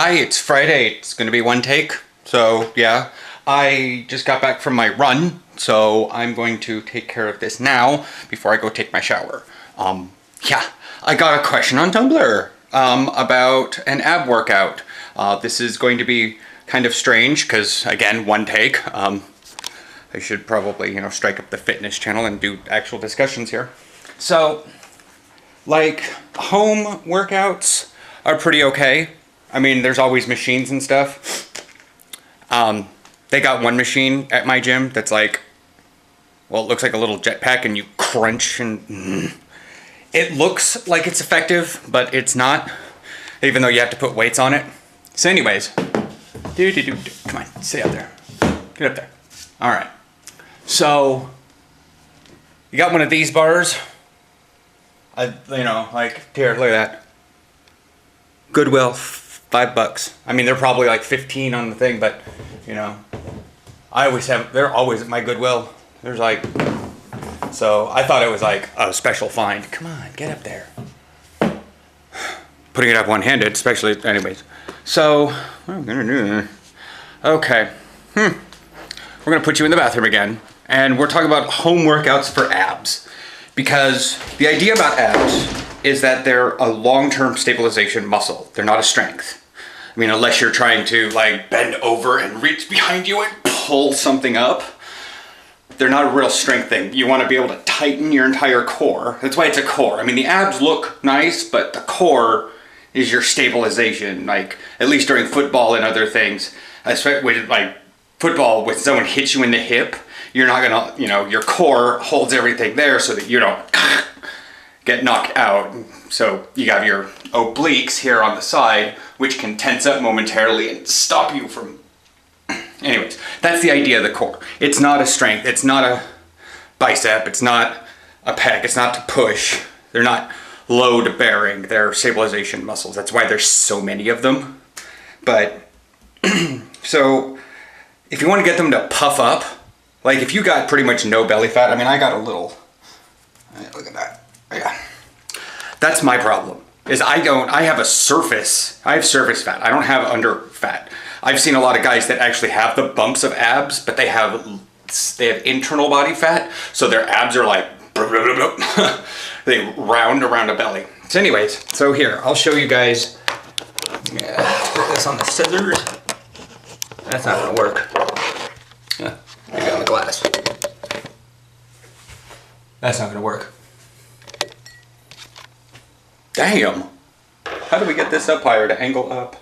Hi, it's Friday. It's gonna be one take. So yeah, I just got back from my run, so I'm going to take care of this now before I go take my shower. Yeah, I got a question on Tumblr about an ab workout. This is going to be kind of strange because, again, one take. I should probably, strike up the fitness channel and do actual discussions here. So, like, home workouts are pretty okay. I mean, there's always machines and stuff. They got one machine at my gym that's like, well, it looks like a little jetpack and you crunch and it looks like it's effective, but it's not, even though you have to put weights on it. So anyways, come on, sit up there. Get up there. All right. So you got one of these bars. Like, here, look at that. Goodwill, $5. I mean, they're probably like 15 on the thing, but they're always at my Goodwill. There's like, so I thought it was like a special find. Come on, get up there. Putting it up one-handed, especially, anyways. So, what are we gonna do? Okay. We're gonna put you in the bathroom again, and we're talking about home workouts for abs. Because the idea about abs is that they're a long-term stabilization muscle. They're not a strength. I mean, unless you're trying to like bend over and reach behind you and pull something up, they're not a real strength thing. You want to be able to tighten your entire core. That's why it's a core. I mean, the abs look nice, but the core is your stabilization. Like, at least during football and other things, especially with like football, when someone hits you in the hip, you're not gonna, your core holds everything there so that you don't get knocked out. So you got your obliques here on the side, which can tense up momentarily and stop you from... Anyways, that's the idea of the core. It's not a strength. It's not a bicep. It's not a pec. It's not to push. They're not load bearing. They're stabilization muscles. That's why there's so many of them. But so if you want to get them to puff up, like if you got pretty much no belly fat, I mean, I got a little, look at that. Yeah. That's my problem, is I have surface fat. I don't have under fat. I've seen a lot of guys that actually have the bumps of abs, but they have internal body fat, so their abs are like, they round around a belly. So anyways, so here, I'll show you guys. Yeah, put this on the scissors. That's not gonna work. Yeah, maybe on the glass. That's not gonna work. Damn! How do we get this up higher to angle up?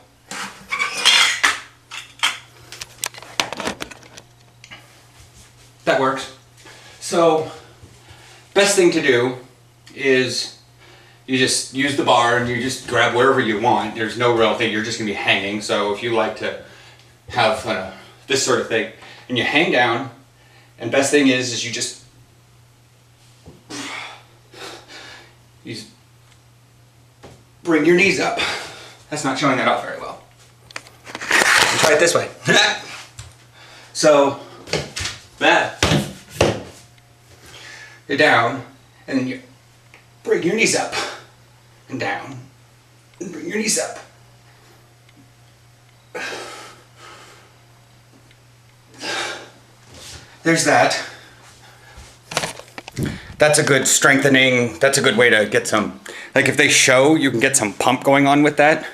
That works. So, best thing to do is you just use the bar and you just grab wherever you want. There's no real thing, you're just gonna be hanging. So if you like to have this sort of thing, and you hang down, and best thing is you just bring your knees up. That's not showing that off very well. Try it this way. So, that. You're down, and then you bring your knees up, and down, and bring your knees up. There's that. That's a good strengthening, that's a good way to get some, like if they show, you can get some pump going on with that.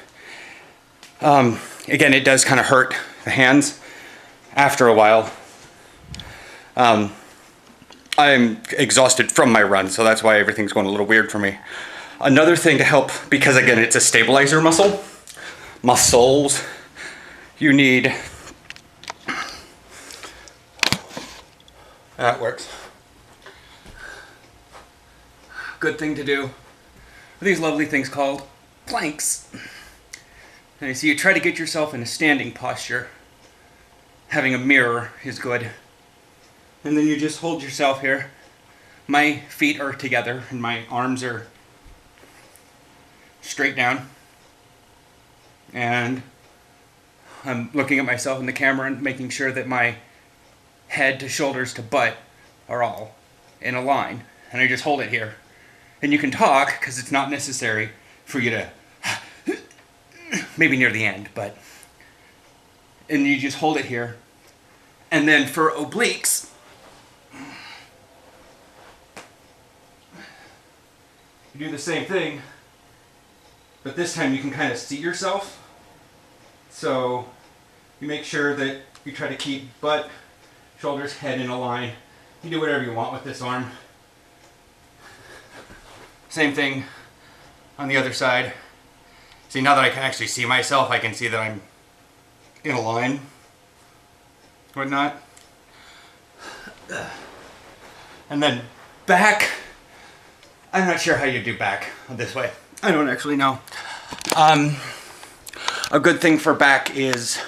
Again, it does kind of hurt the hands after a while. I'm exhausted from my run, so that's why everything's going a little weird for me. Another thing to help, because again, it's a stabilizer muscles, you need, that works. Good thing to do. These lovely things called planks. And so you try to get yourself in a standing posture. Having a mirror is good. And then you just hold yourself here. My feet are together and my arms are straight down. And I'm looking at myself in the camera and making sure that my head to shoulders to butt are all in a line. And I just hold it here. And you can talk, because it's not necessary for you to maybe near the end, but, and you just hold it here. And then for obliques, you do the same thing, but this time you can kind of see yourself. So you make sure that you try to keep butt, shoulders, head in a line. You do whatever you want with this arm. Same thing on the other side. See, now that I can actually see myself, I can see that I'm in a line, whatnot. And then back, I'm not sure how you do back this way. I don't actually know. A good thing for back is,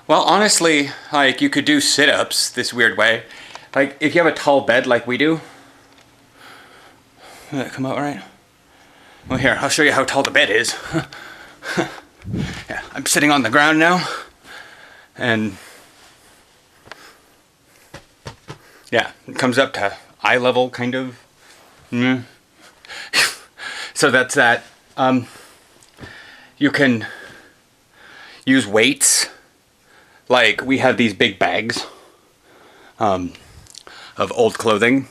well, honestly, like, you could do sit-ups this weird way. Like, if you have a tall bed like we do, will that come out right? Well, here, I'll show you how tall the bed is. Yeah, I'm sitting on the ground now, and yeah, it comes up to eye level, kind of. So that's that. You can use weights. Like, we have these big bags of old clothing,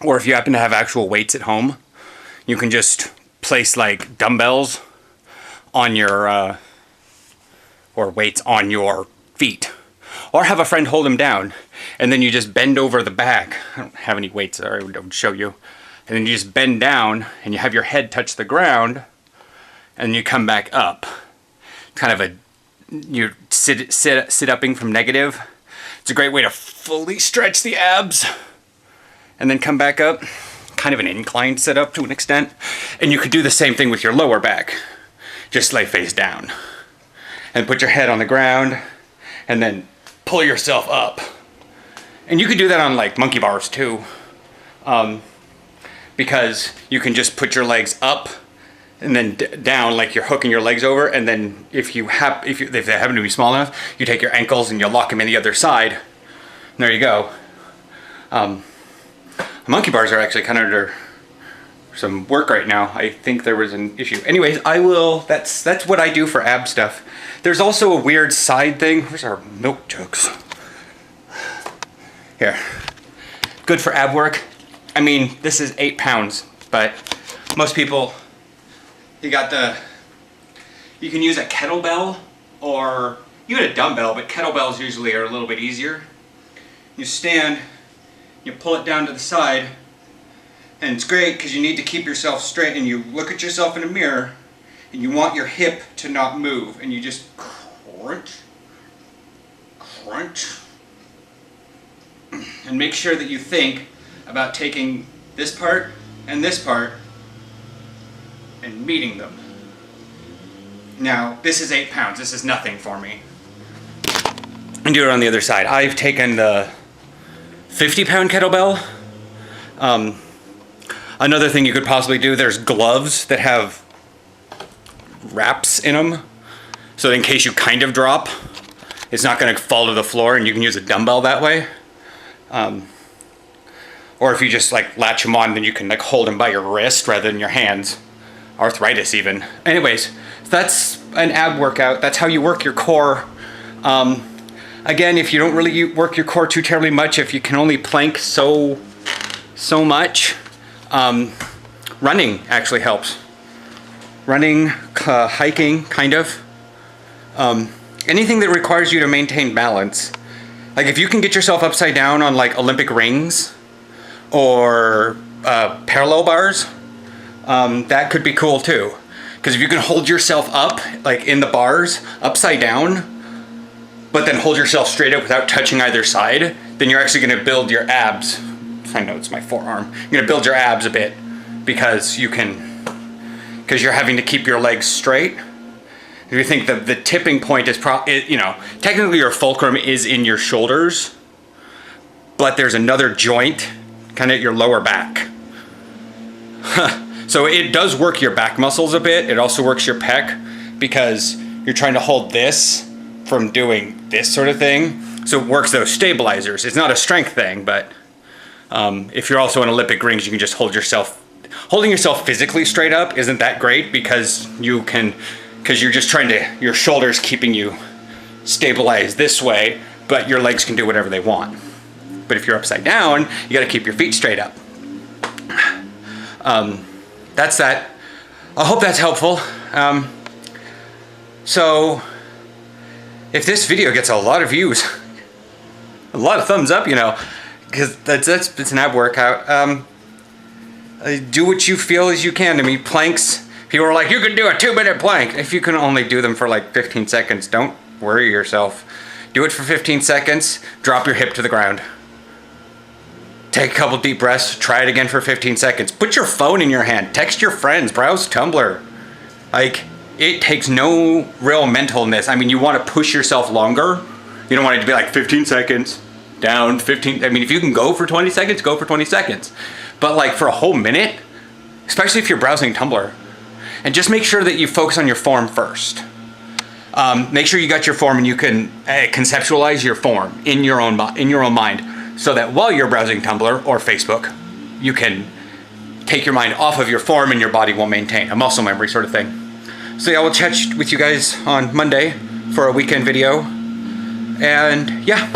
or if you happen to have actual weights at home, you can just place like dumbbells on your or weights on your feet, or have a friend hold them down, and then you just bend over the back. I don't have any weights there, I would show you. And then you just bend down and you have your head touch the ground, and you come back up. Kind of a, you're sit-upping from negative. It's a great way to fully stretch the abs and then come back up. Kind of an inclined sit-up to an extent. And you could do the same thing with your lower back. Just lay face down and put your head on the ground and then pull yourself up. And you could do that on like monkey bars too. Because you can just put your legs up and then down like you're hooking your legs over, and then if they happen to be small enough, you take your ankles and you lock them in the other side. And there you go. Monkey bars are actually kind of under some work right now. I think there was an issue. Anyways, that's what I do for ab stuff. There's also a weird side thing. Where's our milk jugs? Here. Good for ab work. I mean, this is 8 pounds, but most people, you can use a kettlebell or even a dumbbell, but kettlebells usually are a little bit easier. You stand, you pull it down to the side, and it's great because you need to keep yourself straight, and you look at yourself in a mirror and you want your hip to not move, and you just crunch, and make sure that you think about taking this part and meeting them. Now, this is 8 pounds. This is nothing for me. And do it on the other side. I've taken the 50-pound kettlebell. Another thing you could possibly do, there's gloves that have wraps in them. So in case you kind of drop, it's not going to fall to the floor, and you can use a dumbbell that way. Or if you just like latch them on, then you can like hold them by your wrist rather than your hands. Arthritis even. Anyways, that's an ab workout. That's how you work your core. Again, if you don't really work your core too terribly much, if you can only plank so much, running actually helps. Running, hiking, kind of. Anything that requires you to maintain balance. Like if you can get yourself upside down on like Olympic rings or parallel bars, that could be cool too. Because if you can hold yourself up, like in the bars, upside down, but then hold yourself straight up without touching either side, then you're actually going to build your abs. I know it's my forearm. You're going to build your abs a bit because you're having to keep your legs straight. If you think that the tipping point is technically your fulcrum is in your shoulders, but there's another joint kind of at your lower back. So it does work your back muscles a bit. It also works your pec because you're trying to hold this from doing this sort of thing. So it works those stabilizers. It's not a strength thing, but if you're also in Olympic rings, you can just hold yourself. holding yourself physically straight up isn't that great because you're just trying to, your shoulders keeping you stabilized this way, but your legs can do whatever they want. But if you're upside down, you got to keep your feet straight up. That's that. I hope that's helpful. So if this video gets a lot of views, a lot of thumbs up, you know, because it's an ab workout. Do what you feel as you can. I mean, planks, people are like, you can do a 2-minute plank. If you can only do them for like 15 seconds, don't worry yourself. Do it for 15 seconds, drop your hip to the ground. Take a couple deep breaths, try it again for 15 seconds. Put your phone in your hand, text your friends, browse Tumblr. Like, it takes no real mentalness. I mean, you want to push yourself longer. You don't want it to be like 15 seconds, down, 15. I mean, if you can go for 20 seconds, go for 20 seconds. But like for a whole minute, especially if you're browsing Tumblr, and just make sure that you focus on your form first. Make sure you got your form and you can conceptualize your form in your own mind, so that while you're browsing Tumblr or Facebook, you can take your mind off of your form and your body will maintain a muscle memory sort of thing. So yeah, we'll chat with you guys on Monday for a weekend video. And yeah.